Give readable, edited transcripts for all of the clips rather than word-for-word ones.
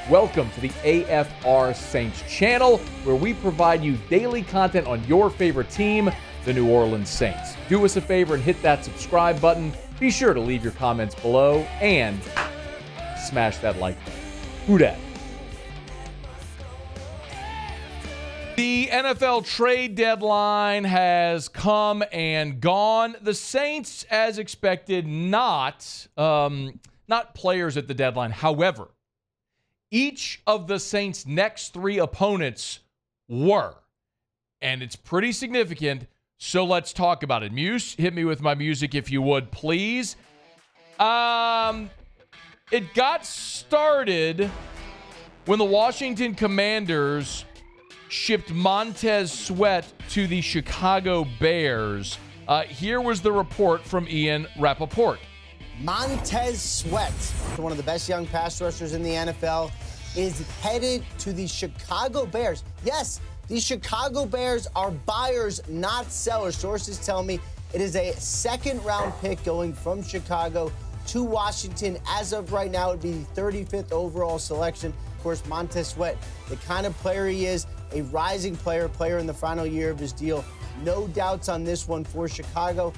Welcome to the AFR Saints channel, where we provide you daily content on your favorite team, the New Orleans Saints. Do us a favor and hit that subscribe button. Be sure to leave your comments below and smash that like button. Who dat? The NFL trade deadline has come and gone. The Saints, as expected, not players at the deadline. However, each of the Saints' next three opponents were. And it's pretty significant, so let's talk about it. Muse, hit me with my music if you would, please. It got started when the Washington Commanders shipped Montez Sweat to the Chicago Bears. Here was the report from Ian Rappaport. Montez Sweat, one of the best young pass rushers in the NFL, is headed to the Chicago Bears. Yes, the Chicago Bears are buyers, not sellers. Sources tell me it is a second-round pick going from Chicago to Washington. As of right now, it would be the 35th overall selection. Of course, Montez Sweat, the kind of player he is, a rising player in the final year of his deal. No doubts on this one for Chicago.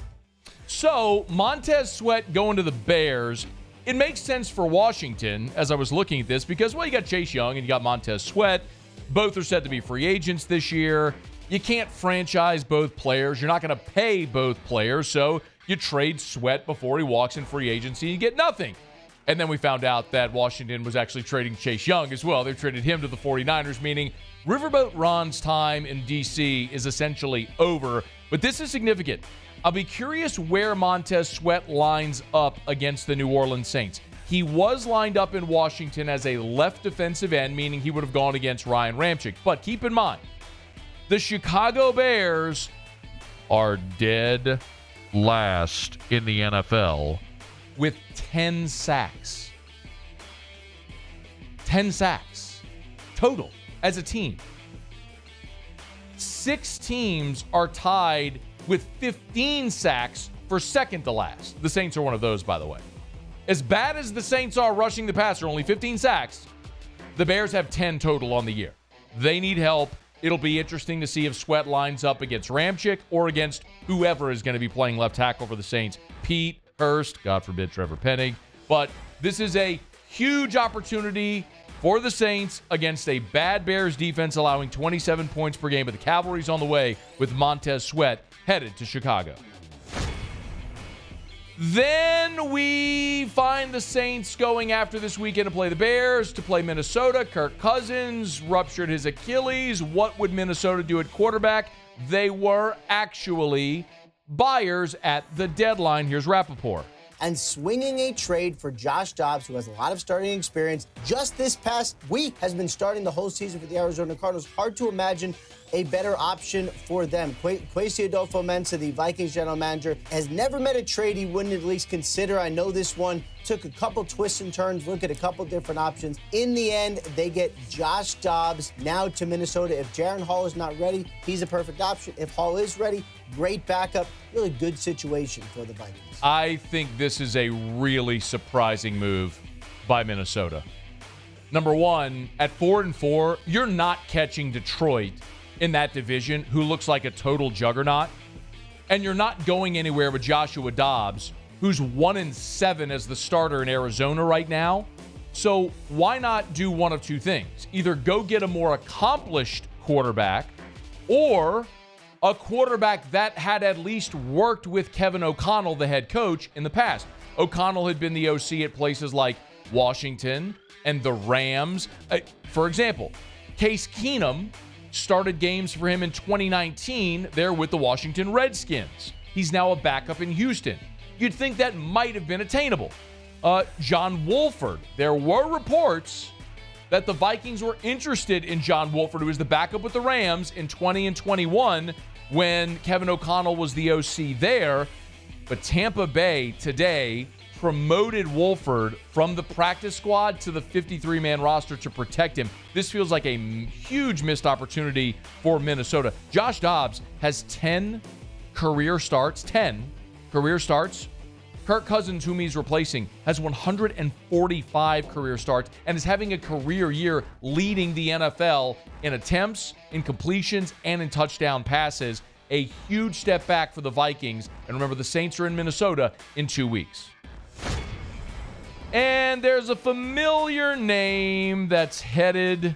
So, Montez Sweat going to the Bears, it makes sense for Washington as I was looking at this because, well, you got Chase Young and you got Montez Sweat. Both are said to be free agents this year. You can't franchise both players. You're not going to pay both players, so you trade Sweat before he walks in free agency. You get nothing. And then we found out that Washington was actually trading Chase Young as well. They traded him to the 49ers, meaning Riverboat Ron's time in D.C. is essentially over. But this is significant. I'll be curious where Montez Sweat lines up against the New Orleans Saints. He was lined up in Washington as a left defensive end, meaning he would have gone against Ryan Ramczyk. But keep in mind, the Chicago Bears are dead last in the NFL with 10 sacks. 10 sacks total as a team. 6 teams are tied with 15 sacks for second to last. The Saints are one of those, by the way. As bad as the Saints are rushing the passer, only 15 sacks, the Bears have 10 total on the year. They need help. It'll be interesting to see if Sweat lines up against Ramczyk or against whoever is going to be playing left tackle for the Saints. Pete, Hurst, God forbid Trevor Penning. But this is a huge opportunity for the Saints against a bad Bears defense allowing 27 points per game. But the Cavalry's on the way with Montez Sweat headed to Chicago. Then we find the Saints going after this weekend to play the Bears, to play Minnesota. Kirk Cousins ruptured his Achilles. What would Minnesota do at quarterback? They were actually buyers at the deadline. Here's Rappaport. And swinging a trade for Josh Dobbs, who has a lot of starting experience, just this past week has been starting the whole season for the Arizona Cardinals. Hard to imagine a better option for them. Kwesi Adolfo-Mensah, the Vikings general manager, has never met a trade he wouldn't at least consider. I know this one took a couple twists and turns, look at a couple different options. In the end, they get Josh Dobbs now to Minnesota. If Jaron Hall is not ready, he's a perfect option. If Hall is ready, great backup. Really good situation for the Vikings. I think this is a really surprising move by Minnesota. Number one, at 4-4, you're not catching Detroit in that division, who looks like a total juggernaut. And you're not going anywhere with Joshua Dobbs, who's 1-7 as the starter in Arizona right now. So why not do one of two things? Either go get a more accomplished quarterback or a quarterback that had at least worked with Kevin O'Connell, the head coach, in the past. O'Connell had been the OC at places like Washington and the Rams. For example, Case Keenum started games for him in 2019 there with the Washington Redskins. He's now a backup in Houston. You'd think that might have been attainable. John Wolford. There were reports that the Vikings were interested in John Wolford, who was the backup with the Rams in 20 and 21 when Kevin O'Connell was the OC there. But Tampa Bay today promoted Wolford from the practice squad to the 53-man roster to protect him. This feels like a huge missed opportunity for Minnesota. Josh Dobbs has 10 career starts Kirk Cousins, whom he's replacing, has 145 career starts and is having a career year leading the NFL in attempts, in completions, and in touchdown passes. A huge step back for the Vikings. And remember, the Saints are in Minnesota in 2 weeks. And there's a familiar name that's headed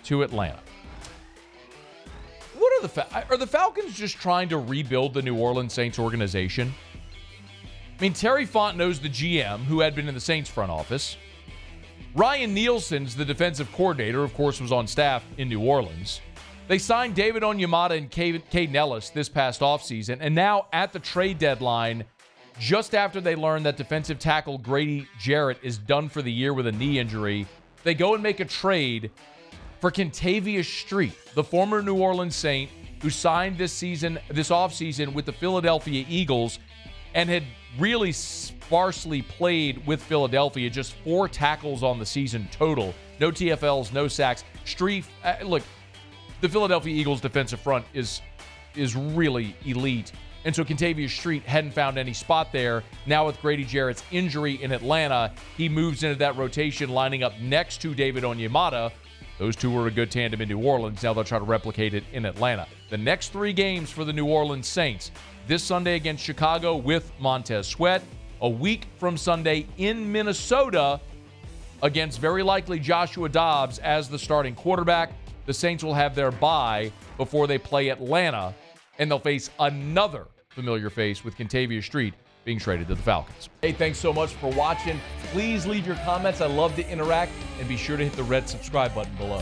to Atlanta. Are the Falcons just trying to rebuild the New Orleans Saints organization? I mean, Terry Fontenot's the GM, who had been in the Saints front office. Ryan Nielsen's the defensive coordinator, of course, was on staff in New Orleans. They signed David Onyemata and Caden Ellis this past offseason, and now at the trade deadline, just after they learned that defensive tackle Grady Jarrett is done for the year with a knee injury, they go and make a trade for Kentavious Street, the former New Orleans Saint, who signed this offseason with the Philadelphia Eagles and had really sparsely played with Philadelphia, just 4 tackles on the season total. No TFLs, no sacks. Street, look, the Philadelphia Eagles defensive front is really elite. And so Kentavious Street hadn't found any spot there. Now with Grady Jarrett's injury in Atlanta, he moves into that rotation, lining up next to David Onyemata. Those two were a good tandem in New Orleans. Now they'll try to replicate it in Atlanta. The next 3 games for the New Orleans Saints. This Sunday against Chicago with Montez Sweat. A week from Sunday in Minnesota against very likely Joshua Dobbs as the starting quarterback. The Saints will have their bye before they play Atlanta, and they'll face another familiar face with Kentavious Street being traded to the Falcons. Hey, thanks so much for watching. Please leave your comments. I love to interact, and be sure to hit the red subscribe button below.